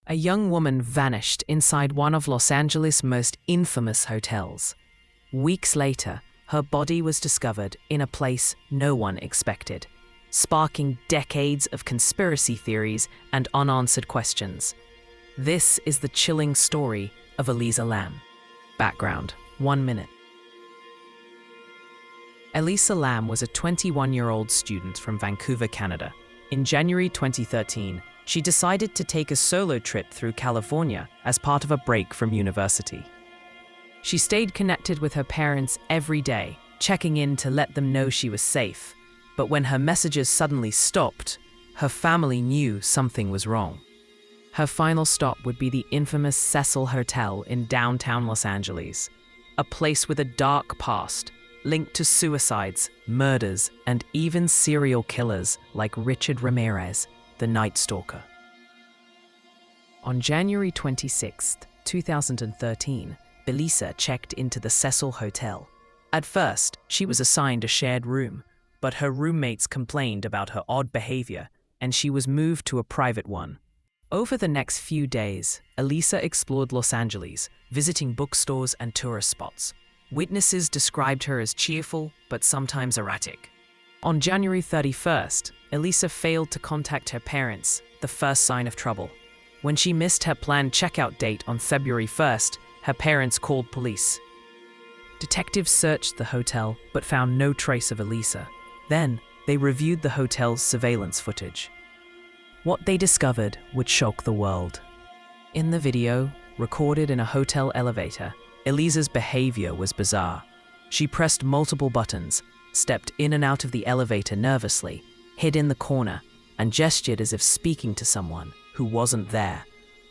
A young woman vanished inside one of Los Angeles' most infamous hotels. Weeks later, her body was discovered in a place no one expected, sparking decades of conspiracy theories and unanswered questions. This is the chilling story of Elisa Lam. Background: 1 minute. Elisa Lam was a 21-year-old student from Vancouver, Canada. In January 2013, she decided to take a solo trip through California as part of a break from university. She stayed connected with her parents every day, checking in to let them know she was safe. But when her messages suddenly stopped, her family knew something was wrong. Her final stop would be the infamous Cecil Hotel in downtown Los Angeles, a place with a dark past, linked to suicides, murders, and even serial killers like Richard Ramirez, the Night Stalker. On January 26, 2013, Elisa checked into the Cecil Hotel. At first, she was assigned a shared room, but her roommates complained about her odd behavior, and she was moved to a private one. Over the next few days, Elisa explored Los Angeles, visiting bookstores and tourist spots. Witnesses described her as cheerful, but sometimes erratic. On January 31st, Elisa failed to contact her parents, the first sign of trouble. When she missed her planned checkout date on February 1st, her parents called police. Detectives searched the hotel but found no trace of Elisa. Then, they reviewed the hotel's surveillance footage. What they discovered would shock the world. In the video, recorded in a hotel elevator, Elisa's behavior was bizarre. She pressed multiple buttons, stepped in and out of the elevator nervously, hid in the corner, and gestured as if speaking to someone who wasn't there.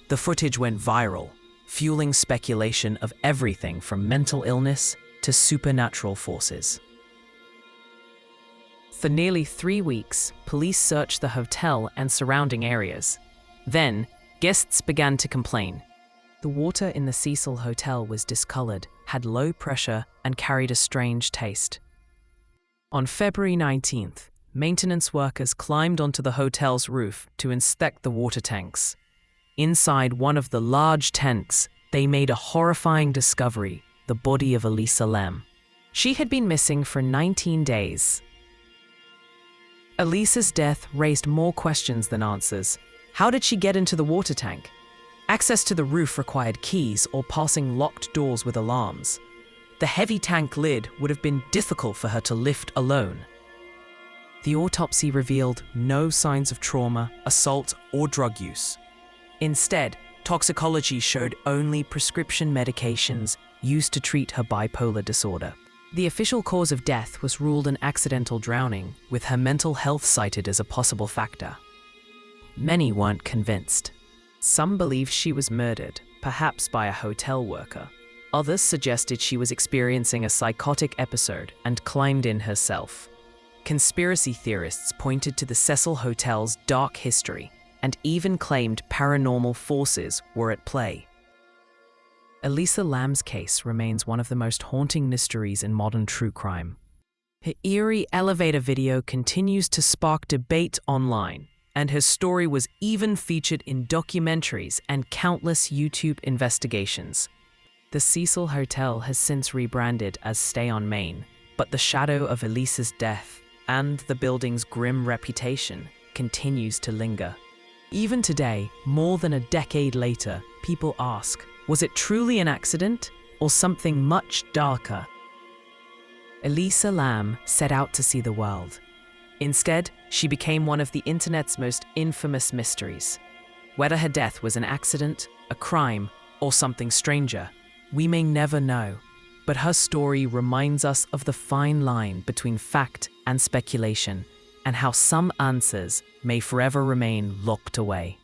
The footage went viral, fueling speculation of everything from mental illness to supernatural forces. For nearly 3 weeks, police searched the hotel and surrounding areas. Then, guests began to complain. The water in the Cecil Hotel was discolored, had low pressure, and carried a strange taste. On February 19th, maintenance workers climbed onto the hotel's roof to inspect the water tanks. Inside one of the large tanks, they made a horrifying discovery: the body of Elisa Lam. She had been missing for 19 days. Elisa's death raised more questions than answers. How did she get into the water tank? Access to the roof required keys or passing locked doors with alarms. The heavy tank lid would have been difficult for her to lift alone. The autopsy revealed no signs of trauma, assault, or drug use. Instead, toxicology showed only prescription medications used to treat her bipolar disorder. The official cause of death was ruled an accidental drowning, with her mental health cited as a possible factor. Many weren't convinced. Some believed she was murdered, perhaps by a hotel worker. Others suggested she was experiencing a psychotic episode and climbed in herself. Conspiracy theorists pointed to the Cecil Hotel's dark history and even claimed paranormal forces were at play. Elisa Lam's case remains one of the most haunting mysteries in modern true crime. Her eerie elevator video continues to spark debate online, and her story was even featured in documentaries and countless YouTube investigations. The Cecil Hotel has since rebranded as Stay on Main, but the shadow of Elisa's death and the building's grim reputation continues to linger. Even today, more than a decade later, people ask, was it truly an accident or something much darker? Elisa Lam set out to see the world. Instead, she became one of the internet's most infamous mysteries. Whether her death was an accident, a crime, or something stranger, we may never know. But her story reminds us of the fine line between fact and speculation, and how some answers may forever remain locked away.